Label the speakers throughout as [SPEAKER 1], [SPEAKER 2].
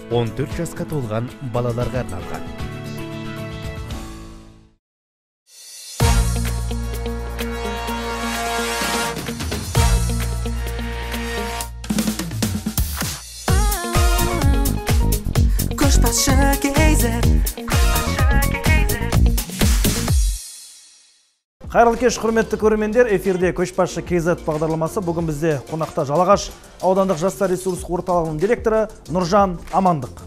[SPEAKER 1] 14 жасқа толған балаларға арналған.
[SPEAKER 2] Көшбасшы кейзет.
[SPEAKER 3] Қайырлы кеш, құрметті көрермендер, эфирде Көшбасшы кейзет бағдарламасы. Бүгін бізде қонақта Жалағаш аудандық жастар ресурс орталығының директоры Нұржан Амандық.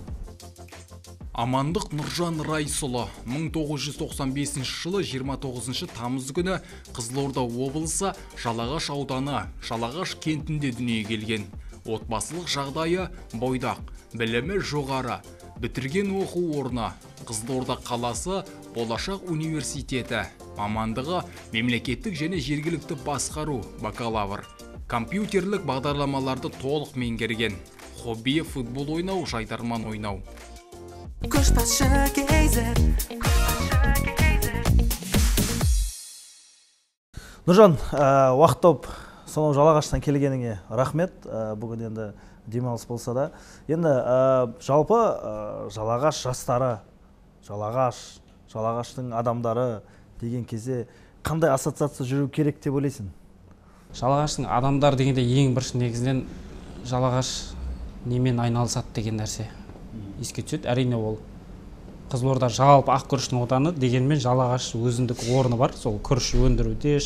[SPEAKER 4] Амандық Нұржан Райсұлы 1995 жылы 29 тамыз күні Қызылорда облысы Жалағаш ауданы Жалағаш кентінде дүниеге келген. Отбасылық жағдайы бойдақ, білімі жоғары, бітірген оқу орны Қызылорда қаласы Болашақ университеті, мамандығы мемлекеттік және жергілікті басқару бакалавр, компьютерлік бағдарламаларды толық меңгерген, хоббиі футбол ойнау, жайдарман ойнау.
[SPEAKER 2] Көшбасшы кейзет.
[SPEAKER 3] Нұржан, уақыт тауып сонау Жалағаштан келгеніңе рахмет. Бүгін енді демалыс болса да. Енді жалпы Жалағаш жастары, Жалағаштың адамдары деген кезде қандай ассоциация жүру керек деп ойлайсың?
[SPEAKER 5] Жалағаштың адамдар дегенде ең бірінші негізінен Жалағаш немен айналысады деген нәрсе еске түседі. Әрине ол Қызылорда жалпы ақ күріштің отаны, дегенмен Жалағаш өзіндік орны бар. Сол күріш өндіруде,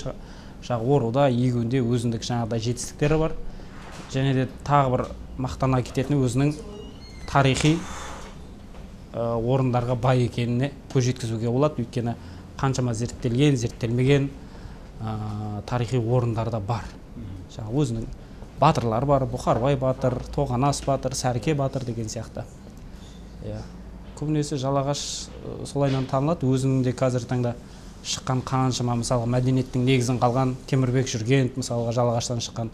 [SPEAKER 5] оруда, егуінде өзіндік жаңағыдай жетістіктері бар. Және де тағы бір мақтана кететіні өзінің тарихи орындарға бай екеніне көз жеткізуге болады. Өйткені қаншама зерттелген, зерттелмеген тарихи орындарда бар. Өзінің батырлар бар, Бұқарбай батыр, Тоғанас батыр, Сәрке батыр деген сияқты. Көбінесе Жалағаш солайынан танылады. Өзінің де қазіргі таңда шыққан қаншама, мысалға мәдениеттің негізін қалған Темірбек Жүргенов, мысалға Жалағаштан шыққан.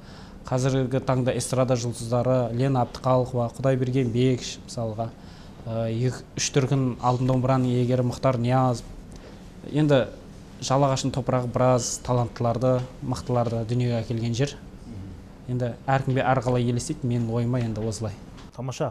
[SPEAKER 5] Қазіргі таңда эстрада жұлдыздары Лена Абдықалықова, Құдайберген Бекіш, мысалға 3 дүркін алтын домбыраның иегері Мұхтар Ниязов. Енді Жалағаштың топырағы біраз таланттыларды, мықтыларды дүниеге әкелген жер. Енді әркімге әрқалай елестейді, менің ойыма енді осылай.
[SPEAKER 3] Тамаша.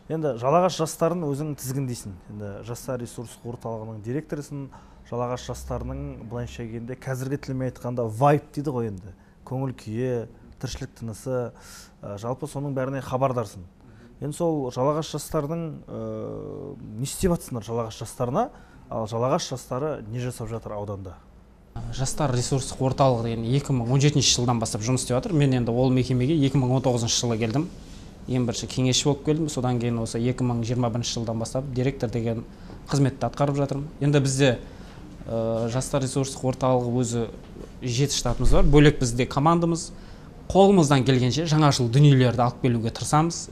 [SPEAKER 3] Енді Жалағаш жастарын өзің тізгіндейсің. Енді жастар ресурс орталығының директорысың. Жалағаш жастарының былайша келгенде қазіргі тілмен айтқанда вайб дейді ғой енді. Көңіл күйі, тіршілік тынысы, жалпы соның бәріне хабардарсың. Енді сол Жалағаш жастардың не істеп жатсыңдар Жалағаш жастарына, ал Жалағаш жастары не жасап жатыр ауданда?
[SPEAKER 5] Жастар ресурстық орталығы деген 2017 жылдан бастап жұмыс істеп жатыр. Мен енді ол мекемеге 2019 жылы келдім. Ең бірінші кеңесші болып келдім. Содан кейін осы 2021 жылдан бастап директор деген қызметті атқарып жатырмын. Енді бізде жастар ресурстық орталығы өзі 7 штатымыз бар. Бөлек бізде командамыз. Қолымыздан келгенше жаңашыл дүниелерді алып келуге тырысамыз.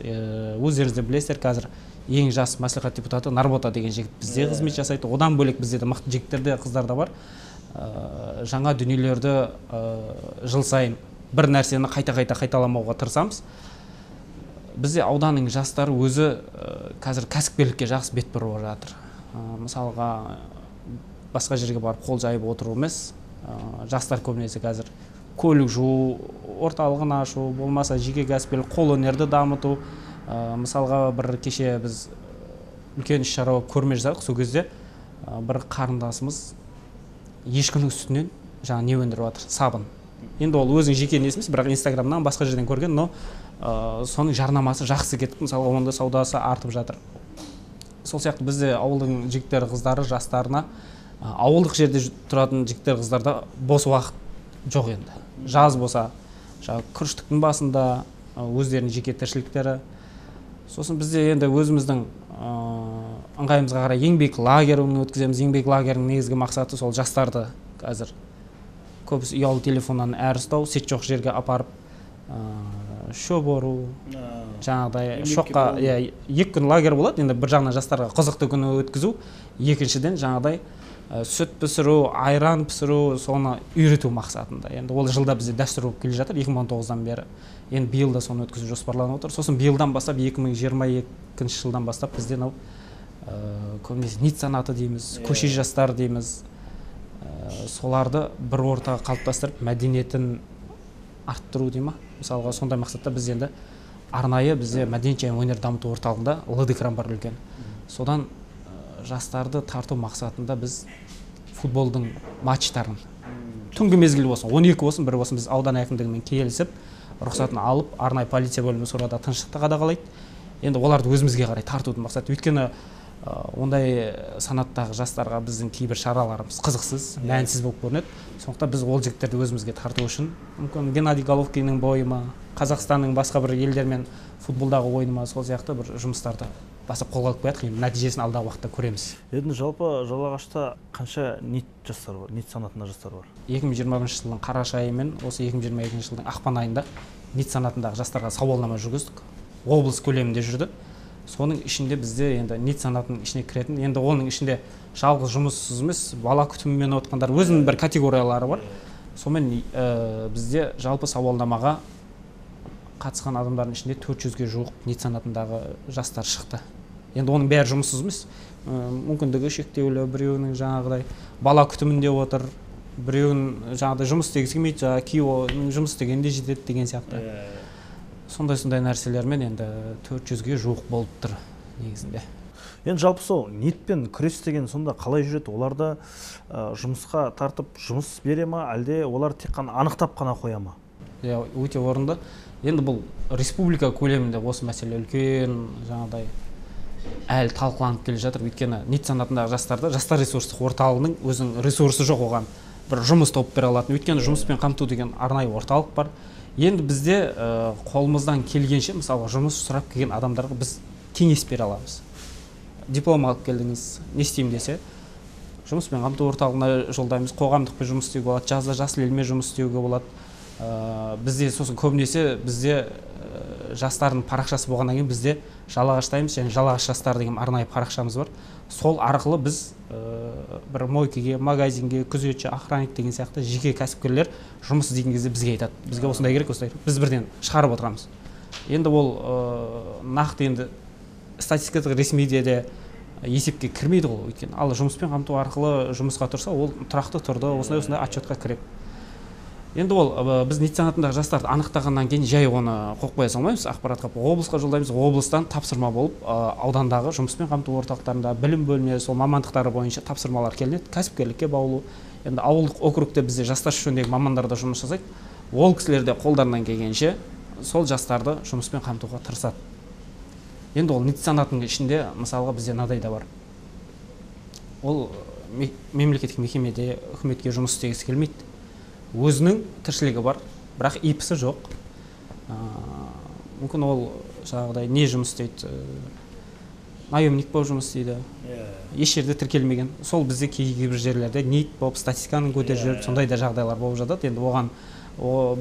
[SPEAKER 5] Өздеріңіз де білесіздер, қазір ең жас мәслихат депутаты Нарбота деген жігіт бізде қызмет жасайды. Одан бөлек бізде де мықты жігіттер де, қыздар да бар. Жаңа дүниелерді жыл сайын бір нәрсені қайта-қайта қайталамауға тырысамыз. Бізде ауданның жастары өзі қазір кәсіпкерлікке жақсы бет бұрып жатыр. Мысалға басқа жерге барып қол жайып отыру емес, жастар көбінесе қазір көлік жуу орталығын ашу, болмаса жеке кәсіпкерлік, қол өнерді дамыту. Мысалға бір кеше біз үлкен іс-шара көрме жасадық. Сол кезде бір қарындасымыз ешкінің сүтінен жаңа не өндіріп жатыр? Сабын. Енді ол өзінің жеке несіміз, бірақ Инстаграмнан басқа жерден көрген, но соның жарнамасы жақсы кетіп, мысалы онда саудасы артып жатыр. Сол сияқты бізде ауылдың жігіттері, қыздары, жастарына ауылдық жерде тұратын жігіттер, қыздарда бос уақыт жоқ енді. Жаз болса, күріштіктің басында өздерінің жеке тіршіліктері. Сосын бізде енді өзіміздің ыңғайымызға қарай еңбек лагерін өткіземіз. Еңбек лагерінің негізгі мақсаты сол жастарды қазір көбісі ұялы телефоннан әрі ұстау, сет жоқ жерге апарып шөп ору, жаңағыдай шоққа 2 күн лагер болады. Енді бір жағынан жастарға қызықты күні өткізу, екіншіден жаңағыдай сүт пісіру, айран пісіру, соны үйрету мақсатында. Енді ол жылда бізде дәстүр болып келе жатыр 2019-дан бері. Енді биыл да соны өткізу жоспарланып отыр. Сосын биылдан бастап 2022 жылдан бастап бізде көбінесе ниет санаты дейміз, көше жастар дейміз. Соларды бір ортаға қалыптастырып, мәдениетін арттыру дейма. Мысалға сондай мақсатта біз енді арнайы бізде мәдениет және өнер дамыту орталығында лыд экран бар үлкен. Содан жастарды тарту мақсатында біз футболдың матчтарын түнгі мезгіл болсын, 12 болсын, 1 болсын, біз аудан әкімдігімен келісіп, рұқсатын алып, арнайы полиция бөлімі сонда тыныштықты қадағалайды. Енді оларды өзімізге қарай тартудың мақсаты. Өйткені ондай санаттағы жастарға біздің кейбір шараларымыз қызықсыз, мәнсіз болып көрінеді. Сондықтан біз ол жігіттерді өзімізге тарту үшін, мүмкін Геннадий Головкиннің бойыма, Қазақстанның басқа бір елдермен футболдағы ойыныма сол сияқты бір жұмыстарды басып қолға алып қояды, нәтижесін алдағы уақытта көреміз.
[SPEAKER 3] Енді жалпы Жалағашта қанша НИТ жастар бар, НИТ санатында жастар бар?
[SPEAKER 5] 2021 жылдың қараша айы мен осы 2022 жылдың ақпан айында НИТ санатындағы жастарға сауалнама жүргіздік. Облыс көлемінде жүрді. Соның ішінде бізде енді НИТ санатының ішіне кіретін, енді оның ішінде жалғыз жұмыссыз емес, бала күтімімен отқандар өзінің бір категориялары бар. Сонымен бізде жалпы сауалнамаға қатысқан адамдардың ішінде 400-ге жуық НИТ санатындағы жастар шықты. Енді оның бәрі жұмыссыз емес, мүмкіндігі шектеулі, біреуінің жаңағыдай бала күтімінде отыр, біреуінің жаңағыдай жұмыс істегісі келмейді, күйеуінің жұмыс істегенде жетеді деген сияқты. Сондай нәрселермен енді 400-ге жуық болып тұр негізінде.
[SPEAKER 3] Енді жалпы сол НИТпен күрес деген сонда қалай жүреді? Оларды жұмысқа тартып жұмыс бере ма, әлде олар тек қана анықтап қана қоя ма?
[SPEAKER 5] Өте орынды. Енді бұл республика көлемінде осы мәселе үлкен жаңағыдай әлі талқыланып келе жатыр. Өйткені НИТ санатындағы жастарды жастар ресурстық орталығының өзінің ресурсы жоқ, оған бір жұмыс тауып бере алатын. Өйткені жұмыспен қамту деген арнайы орталық бар. Енді бізде қолымыздан келгенше, мысалы, жұмыс сұрап келген адамдарға біз кеңес бере аламыз. Диплом алып келдіңіз, не істеймін десе, жұмыспен қамту орталығына жолдаймыз, қоғамдықпен жұмыс істеуге болады, жазда жасыл елмен жұмыс істеуге болады. Бізде сосын көбінесе бізде жастардың парақшасы болғаннан кейін бізде Жалағаштаймыз, және Жалағаш жастары деген арнайы парақшамыз бар. Сол арқылы біз бір мойкеге, магазинге, күзетші, охранник деген сияқты жеке кәсіпкерлер жұмыс істеген кезде бізге айтады. Бізге осындай керек, осындай керек. Біз бірден шығарып отырамыз. Енді ол нақты енді статистикалық ресмиде де есепке кірмейді ғой, өйткені ал жұмыспен қамту арқылы жұмысқа тұрса, ол тұрақты тұрды, осындай отчетқа кіреді. Енді ол біз НИТ санатындағы жастарды анықтағаннан кейін жай оны қойып қоя салмаймыз, ақпаратқа облысқа жолдаймыз, облыстан тапсырма болып аудандағы жұмыспен қамту орталықтарында білім бөліміне сол мамандықтары бойынша тапсырмалар келеді, кәсіпкерлікке баулу. Енді ауылдық округте бізде жастар жөніндегі мамандар да жұмыс жасайды. Ол кісілер де қолдарынан келгенше сол жастарды жұмыспен қамтуға тырысады. Енді ол НИТ санатының ішінде мысалға бізде мынадай да бар. Ол мемлекеттік мекемеде үкіметке жұмыс істегісі келмейді. Өзінің тіршілігі бар, бірақ ипісі жоқ. Мүмкін ол жаңағыдай не жұмыс істейді, наемник болып жұмыс істейді, еш жерде тіркелмеген. Сол бізде кейбір жерлерде НИТ болып статистиканың көтеріп жүріп, сондай да жағдайлар болып жатады. Енді оған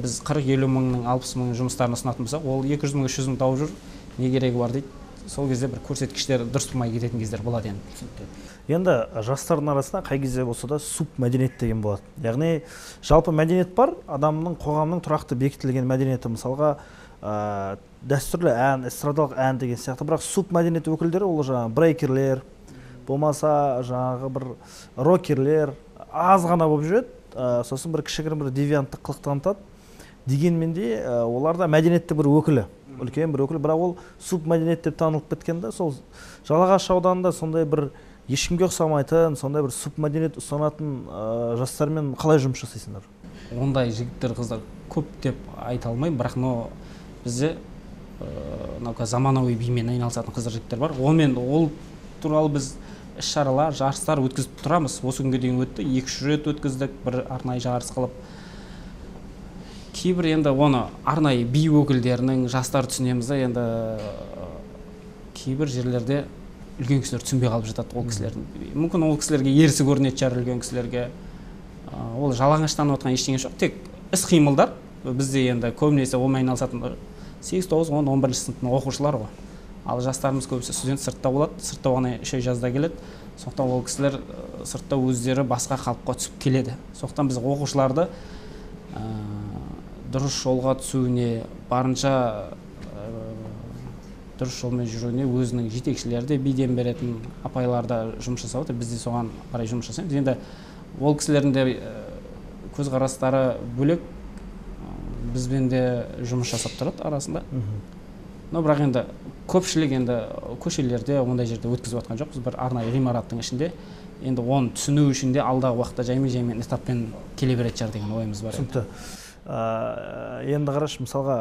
[SPEAKER 5] біз 40-50 мыңның, 60 мыңның жұмыстарын ұсынатын болсақ, ол 200 мың, 300 мың тауып жүр, не керегі бар дейді. Сол кезде бір көрсеткіштер дұрыс тұрмай кететін кездер болады енді.
[SPEAKER 3] Енді жастардың арасында қай кезде болса да субмәдениет деген болады. Яғни жалпы мәдениет бар, адамның, қоғамның тұрақты бекітілген мәдениеті, мысалға дәстүрлі ән, эстрадалық ән деген сияқты, бірақ субмәдениет өкілдері ол жаңағы брейкерлер, болмаса жаңағы бір рокерлер аз ғана болып жүреді, сосын бір кішігірім бір девианттық қылық танытады. Дегенмен де олар да мәдениеттің бір өкілі, үлкен бір өкілі, бірақ ол субмәдениет деп танылып кеткенде, сол Жалағаш ауданында сондай бір ешкімге ұқсамайтын, сондай бір субмәдениет ұстанатын жастармен қалай жұмыс жасайсыңдар?
[SPEAKER 5] Ондай жігіттер, қыздар көп деп айта алмаймын, бірақ бізде заманауи бимен айналысатын қыздар жігіттер бар. Ол туралы біз іс-шаралар, жарыстар өткізіп тұрамыз. Осы күнге дейін өтті, 2-3 рет өткіздік, бір арнайы жарыс қылып. Кейбір енді оны арнайы би өкілдерінің жастар түсінеміз, енді кейбір жерлерде үлкен кісілер түсінбей қалып жатады ол кісілердің. Мүмкін ол кісілерге ерсі көрінеді шығар үлкен кісілерге. Ол жалаңаштанып отқан ештеңе жоқ, тек іс-қимылдар. Бізде енді көбінесе онымен айналысатын 8, 9, 10, 11 сыныптың оқушылары ғой. Ал жастарымыз көбісі студент сыртта болады, сыртта болғаны үшей жазда келеді. Сондықтан ол кісілер сыртта өздері басқа қалыпқа түсіп келеді. Сондықтан біз оқушыларды дұрыс жолға түсуіне, барынша дұрыс жолмен жүруіне өзінің жетекшілері де биден беретін апайларда жұмыс жасап отыр. Біз де соған қарай жұмыс жасаймыз. Енді ол кісілердің де көзқарастары бөлек, бізбен де жұмыс жасап тұрады арасында. но бірақ енді көпшілік енді көшелерде ондай жерде өткізіп жатқан жоқпыз, бір арнайы ғимараттың ішінде. Енді оны түсіну үшін де алдағы уақытта жаймен этаппен келе беретін шығар деген ойымыз бар.
[SPEAKER 3] Түсінікті. Енді қараш, мысалға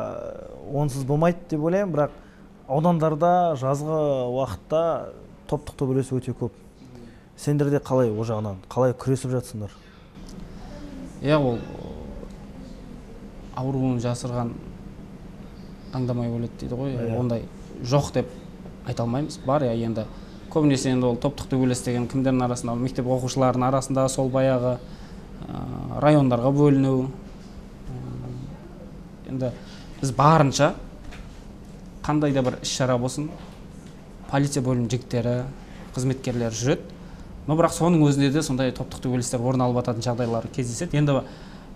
[SPEAKER 3] онсыз болмайды деп ойлаймын, бірақ аудандарда жазғы уақытта топтық төбелесу өте көп. Сендерде қалай о жағынан, қалай күресіп жатсыңдар?
[SPEAKER 5] Ол ауруын жасырған аңдамай өледі дейді ғой. Ондай жоқ деп айта алмаймыз. Бар, енді көбінесе енді ол топтық төбелес деген кімдердің арасында, мектеп оқушыларының арасында сол баяғы райондарға бөліну. Енді біз барынша қандай да бір іс-шара болсын, полиция бөлім жігіттері, қызметкерлері жүреді. Но бірақ соның өзінде де сондай топтық төбелестер орын алып жататын жағдайлар кездеседі. Енді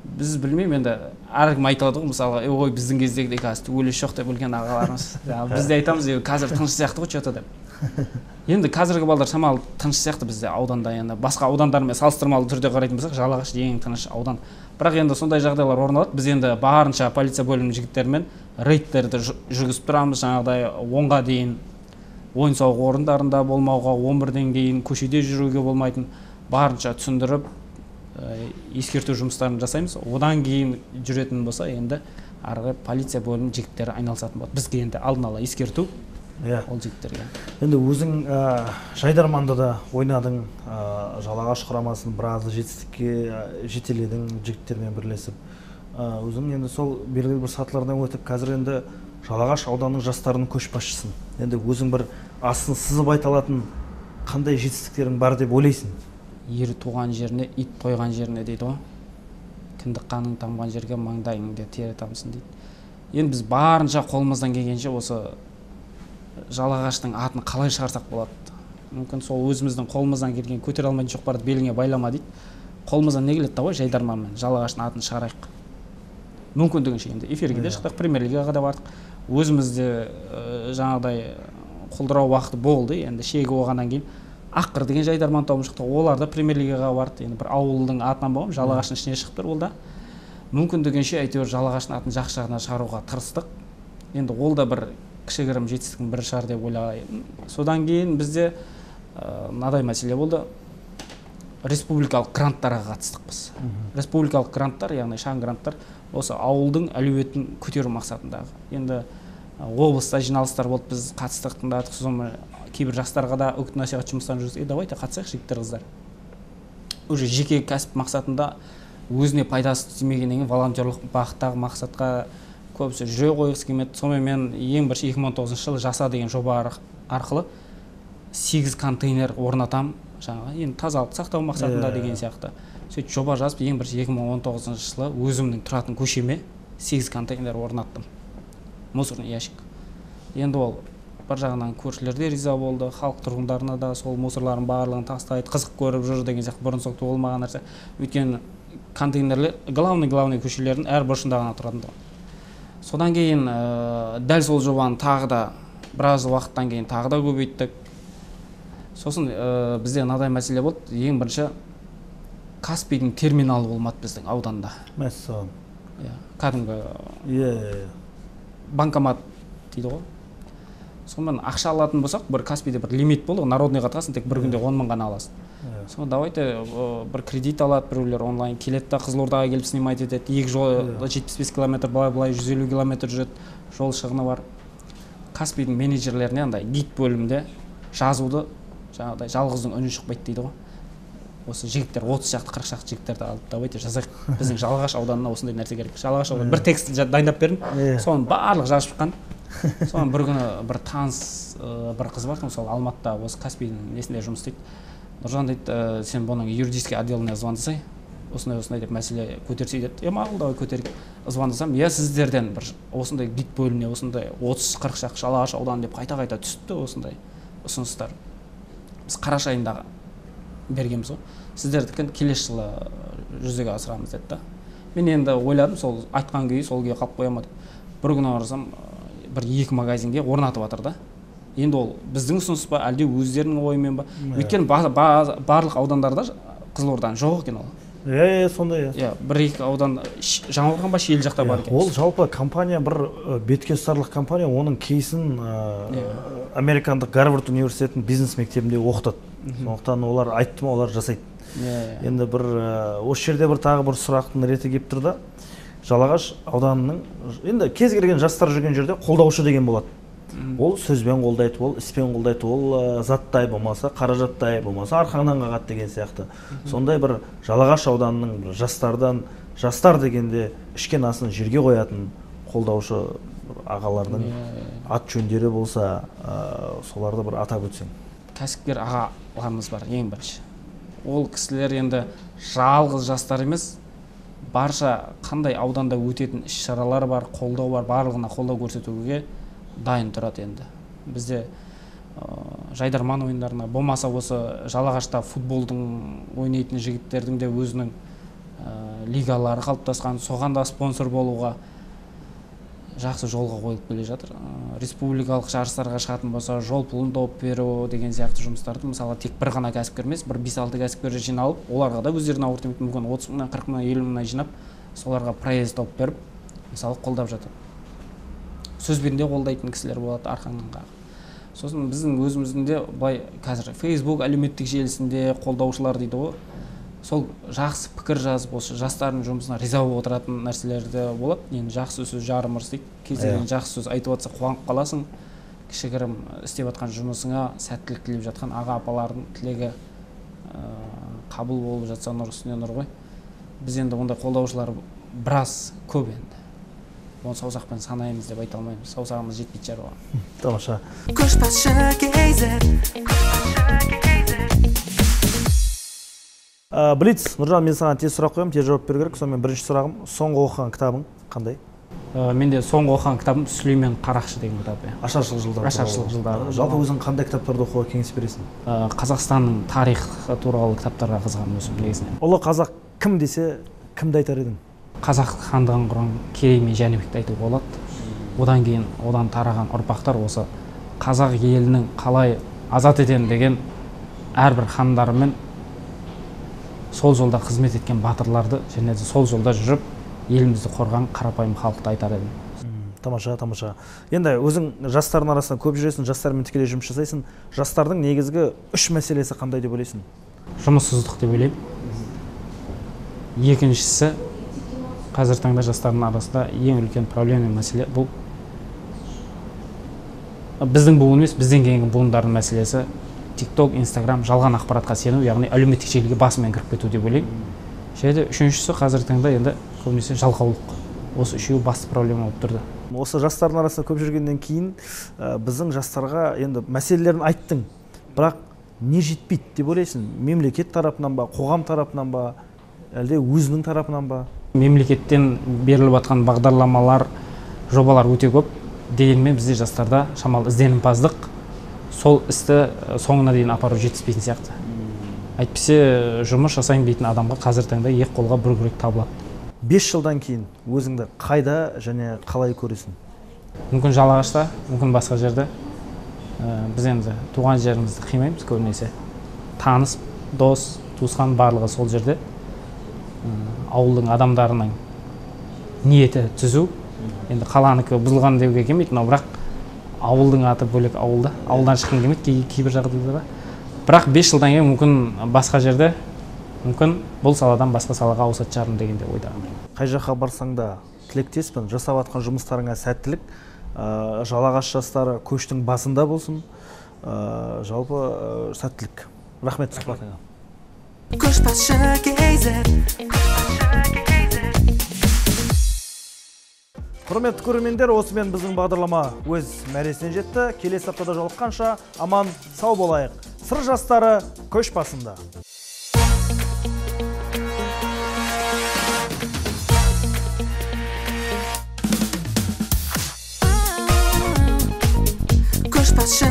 [SPEAKER 5] біз білмеймін, енді әркім айтады ғой, мысалға, ой, біздің кездегідей қазір төбелес жоқ деп өлген ағаларымыз. Біз де айтамыз, қазір тыныш сияқты ғой что-то деп. Енді қазіргі балдар шамалы тыныш сияқты бізде ауданда, енді басқа аудандармен салыстырмалы түрде қарайтын болсақ, Жалағаш ең тыныш аудан. Бірақ енді сондай жағдайлар орын алады. Біз енді барынша полиция бөлімінің жігіттерімен рейдтерді жүргізіп тұрамыз. Жаңағыдай 10-ға дейін ойын-сауық орындарында болмауға, 11-ден кейін көшеде жүруге болмайтын барынша түсіндіріп, ескерту жұмыстарын жасаймыз. Одан кейін жүретін болса, енді арғы полиция бөлімінің жігіттері айналысатын болады. Бізге енді алдын ала ескерту ол жігіттерге.
[SPEAKER 3] Енді өзің Жайдарманда да ойнадың, Жалағаш құрамасын біраз жетістікке жетеледің жігіттермен бірлесіп. Өзің енді сол белгілі бір сатылардан өтіп, қазір енді Жалағаш ауданының жастарының көшбасшысың. Енді өзің бір астын сызып айта алатын қандай жетістіктерің бар деп ойлайсың?
[SPEAKER 5] Ері туған жеріне, ит тойған жеріне дейді ғой. Кіндік қаның тамған жерге маңдайыңды тері тамсын дейді. Енді біз барынша қолымыздан келгенше осы Жалағаштың атын қалай шығарсақ болады. Мүмкін сол өзіміздің қолымыздан келген көтере алмайтын шоқпарды беліңе байлама дейді. Қолымыздан не келеді ғой, Жайдарманмен Жалағаштың атын шығарайық. Мүмкіндігінше енді эфирге де шықтық, премьер-лигаға да бардық. Өзімізде жаңағыдай құлдырау уақыты болды, енді шегі оғаннан кейін Аққыр деген Жайдарман тобы шықты. Олар да премьер-лигаға барды. Енді бір ауылдың атынан болған, Жалағаштың ішіне шығып тұр ол да. Мүмкіндігінше әйтеуір Жалағаштың атын жақсы жағына шығаруға тырыстық. Енді ол да бір кішігірім жетістіктің бірі шығар деп ойлаймын. Содан кейін бізде мынадай мәселе болды. Республикалық гранттарға қатыстық біз. Республикалық гранттар, яғни шағын гранттар, осы ауылдың әлеуетін көтеру мақсатындағы. Енді облыста жиналыстар болды, біз қатыстық, тыңдадық. Сосын кейбір жастарға да үгіт-насихат жұмыстарын жүргіздік. Давайте қатысайық, жігіттер, қыздар. Уже жеке кәсіп мақсатында өзіне пайдасы тимегеннен кейін волонтерлық бағыттағы мақсатқа көбісі жүре қойғысы келмеді. Сонымен мен ең бірінші 2019 жылы жаса деген жоба арқылы 8 контейнер орнатам, жаңағы енді тазалық сақтау мақсатында деген сияқты. Сөйтіп жоба жазып, ең бірінші 2019 жылы өзімнің тұратын көшеме 8 контейнер орнаттым. Мусорный ящик. Енді ол бір жағынан көршілер де риза болды, халық тұрғындарына да сол мусорлардың барлығын тастайды, қызық көріп жүр деген сияқты бұрын-соңды болмаған нәрсе. Өйткені контейнерлер главный көшелердің әр бұрышында ғана тұрады. Содан кейін дәл сол жобаны тағы да біраз уақыттан кейін тағы да көбейттік. Сосын бізде мынадай мәселе болды. Ең бірінші Каспийдің терминалы болмады біздің ауданда.
[SPEAKER 3] Мәссаған.
[SPEAKER 5] Кәдімгі банкомат дейді ғой. Сонымен ақша алатын болсақ, бір Каспийде бір лимит болды, народныйға тағасың, тек бір күнде 10 мың ғана аласың. Сонымен давайте бір кредит алады, біреулер онлайн келеді да Қызылордаға келіп снимать етеді. Екі жол 75 километр, былай 150 километр жүреді, жол шығыны бар. Каспийдің менеджерлеріне андай гид бөлімде жазуды жаңағыдай жалғыздың үнін шықпайды дейді ғой. Осы жігіттер 30 шақты 40 шақты жігіттерді алып, давайте жазайық. Біздің Жалағаш ауданына осындай нәрсе керек. Жалағаш ауданына бір текст дайындап бердім. Соның барлық жазып шыққан. Соған бір күні бір таныс бір қыз бар, мысалы Алматыда осы Каспийдің несінде жұмыс істейді. Нұржан дейді, сен бұның юридический отделіне звондасай, осындай деп мәселе көтерсей деді. Мақұл, давай көтерейік. Звондасам, сіздерден бір осындай гид бөліміне осындай 30-40 шақты Жалағаш ауданы деп қайта түсті осындай ұсыныстар. Біз қараша айында бергенбіз ғой. Сіздердікін келесі жылы жүзеге асырамыз деді да. Мен енді ойладым, сол айтқан күйі сол күйі қалып қояма деп. Бір күні барсам, бір 2 магазинге орнатып жатыр да. Енді ол біздің ұсыныс па, әлде өздерінің ойымен ба? Өйткені барлық аудандарда Қызылорданың жоқ екен ол.
[SPEAKER 3] Сондай.
[SPEAKER 5] Иә, бір-екі аудан Жаңақорған ба Шиелі жақта бар екен.
[SPEAKER 3] Ол жалпы компания бір бетке ұстарлық компания, оның кейсін американдық Гарвард университетінің бизнес мектебінде оқытады. Сондықтан олар айтты ма, олар жасайды. Енді бір осы жерде бір тағы бір сұрақтың реті келіп тұр да, Жалағаш ауданының енді кез келген жастар жүрген жерде қолдаушы деген болады. Ол сөзбен қолдайды, ол іспен қолдайды, ол заттай болмаса, қаражаттай болмаса, арқаңнан қағады деген сияқты. Сондай бір Жалағаш ауданының жастар дегенде ішкен асын жерге қоятын қолдаушы ағалардың ат жөндері болса, соларды бір атап өтсең.
[SPEAKER 5] Кәсіпкер ағаларымыз бар, ең бірінші. Ол кісілер енді жалғыз жастар емес, барша қандай ауданда өтетін іс-шаралар бар, қолдау бар, барлығына қолдау көрсетуге дайын тұрады енді. Бізде жайдарман ойындарына, болмаса осы Жалағашта футболдың ойнайтын жігіттердің де өзінің лигалары қалыптасқан, соған да спонсор болуға жақсы жолға қойылып келе жатыр. Республикалық жарыстарға шығатын болса, жол пұлын тауып беру деген сияқты жұмыстарды, мысалы, тек бір ғана кәсіпкер емес, бір 5-6 кәсіпкер жиналып, оларға да өздеріне ауыр тимейтін, мүмкін 30 мыңнан 40 мыңнан 50 мыңнан жинап, соларға проезд тауып беріп, мысалы, қолдап жатыр. Сөзбен де қолдайтын кісілер болады, арқаңнан қағып. Сосын біздің өзіміздің де былай қазір Facebook әлеуметтік желісінде қолдаушылар дейді ғой. Сол жақсы пікір жазып, осы жастардың жұмысына риза болып отыратын нәрселерде болады. Енді жақсы сөз жарым ырыс дейді. Кез келген жақсы сөз айтып жатса қуанып қаласың. Кішігірім істеп жатқан жұмысыңа сәттілік тілеп жатқан аға-апалардың тілегі қабыл болып жатса нұр үстіне нұр ғой. Біз енді ондай қолдаушылар біраз көп енді. Оны саусақпен санаймыз деп айта алмаймыз. Саусағымыз жетпейді шаруаға.
[SPEAKER 3] Тамаша.
[SPEAKER 2] Көшбасшы кейзет.
[SPEAKER 3] Блиц, Нұржан, мен саған тез сұрақ қоямын, тез жауап беру керек. Сонымен бірінші сұрағым, соңғы оқыған кітабың қандай?
[SPEAKER 5] Менде соңғы оқыған кітабым Сүлеймен Қарақшы деген кітап.
[SPEAKER 3] Ашаршылық жылдары.
[SPEAKER 5] Ашаршылық жылдары.
[SPEAKER 3] Жалпы өзің қандай кітаптарды оқуға кеңес бересің?
[SPEAKER 5] Қазақстанның тарихы туралы кітаптарға қызығамын өзім негізінен.
[SPEAKER 3] Ұлы қазақ кім десе, кімді айтар едің?
[SPEAKER 5] Қазақ хандығын құрған Керей мен Жәнібекті айтуға болады. Одан кейін одан тараған ұрпақтар осы қазақ елінің қалай азат етемін деген әрбір хандарымен сол жолда қызмет еткен батырларды және де сол жолда жүріп елімізді қорған қарапайым халықты айтар едім.
[SPEAKER 3] Тамаша. Енді өзің жастардың арасында көп жүресің, жастармен тікелей жұмыс жасайсың. Жастардың негізгі 3 мәселесі қандай деп ойлайсың?
[SPEAKER 5] Жұмыссыздық деп ойлаймын. Екіншісі, қазір таңда жастардың арасында ең үлкен проблема мәселе бұл біздің буын емес, бізден кейінгі буындардың мәселесі TikTok, Instagram, жалған ақпаратқа сену, яғни әлеуметтік желіге басымен кіріп кету деп ойлаймын. Және үшіншісі қазіргі таңда енді көбінесе жалқаулық. Осы үшеуі басты проблема болып тұрды.
[SPEAKER 3] Осы жастардың арасында көп жүргеннен кейін біздің жастарға енді мәселелерін айттың, бірақ не жетпейді деп ойлайсың? Мемлекет тарапынан ба, қоғам тарапынан ба, әлде өзінің тарапынан ба?
[SPEAKER 5] Мемлекеттен беріліп жатқан бағдарламалар, жобалар өте көп. Дегенмен бізде жастарда шамалы ізденімпаздық, сол істі соңына дейін апару жетіспейтін сияқты. Әйтпесе жұмыс жасайын дейтін адамға қазір таңда екі қолға бір күрек табылады.
[SPEAKER 3] 5 жылдан кейін өзіңді қайда және қалай көресің?
[SPEAKER 5] Мүмкін Жалағашта, мүмкін басқа жерде. Біз енді туған жерімізді қимаймыз көбінесе. Таныс, дос, туысқан барлығы сол жерде. Ауылдың адамдарының ниеті түзу. Енді қаланыкі бұзылған деуге келмейді, но бірақ ауылдың аты бөлек ауылда. Ауылдан шыққым келмейді кейбір жағдайда. Бірақ 5 жылдан кейін мүмкін басқа жерде, мүмкін бұл саладан басқа салаға ауысатын шығармын дегенде ойдағанмын.
[SPEAKER 3] Қай жаққа барсаң да тілектеспін, жасап жатқан жұмыстарыңа сәттілік. Жалағаш жастары көштің басында болсын. Жалпы сәттілік. Рахмет сұхбатыңа.
[SPEAKER 2] Көшбасшы кейзет.
[SPEAKER 3] Құрметті көрермендер, осымен біздің бағдарлама өз мәресіне жетті. Келесі аптада жолыққанша аман сау болайық. Сыр жастары көш басында.
[SPEAKER 2] Көшбасшы